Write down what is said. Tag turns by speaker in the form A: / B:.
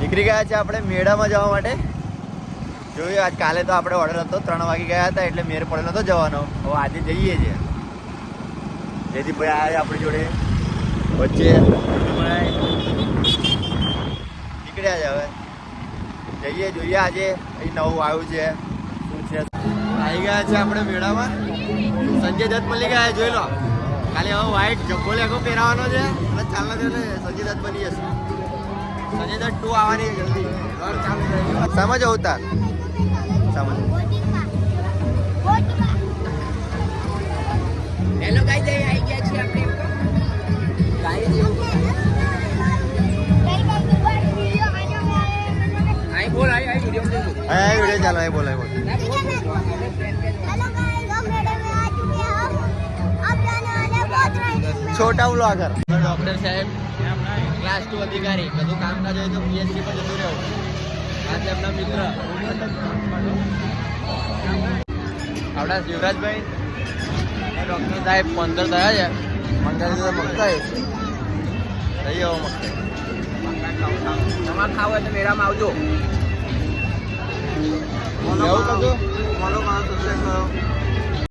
A: નીકળી ગયા છે આપણે મેળામાં જવા માટે. જોયું આજ કાલે તો આપણે ઓર્ડર હતો 3 વાગે ગયા હતા એટલે મેળ પડેલો નતો જવાનો. હવે આજે જઈએ છીએ. જયદીપભાઈ આવ્યા આપણી જોડે વચ્ચે નીકળ્યા છે. હવે જઈએ જોઈએ આજે અહીં નવું આવ્યું છે શું છે. આવી ગયા છે આપણે મેળામાં. સંજય દત્ત મળી ગયા જોઈ લો. ખાલી હવે વ્હાઈટ જબ્બો લેગો પહેરાવાનો છે એટલે ચાલના છે સંજય દત્ત બની જશે. સંજય દત્ત 2 આવવાની જલ્દી સમજ અવતાર સમજ.
B: હેલો ગાઈસ આવી ગયા છીએ આપણે ગાઈસ આઈ બોલ આઈ વિડિયો में
A: હા વિડિયો ચાલો આઈ બોલ આઈ બોલ.
C: हेलो गाइस हम मेले में आ चुके हैं. अब जाने वाले बहुत राइडिंग में.
A: છોટા વ્લોગર ડોક્ટર સાહેબ ક્લાસ 2 અધિકારી બધું કામકાજ હોય તો પીએચડી પર જતું રહેવું. આજે આપણા મિત્ર આપણા શિવરાજભાઈ ડોક્ટર સાહેબ 15 થયા છે. મંગાવી તો મગતા રહી આવો મગતા.
B: તમારે ખાવ હોય તો મેળામાં આવજો.
A: એવું કશું ફોલો કરો સબસ્ક્રાઈબ કરો.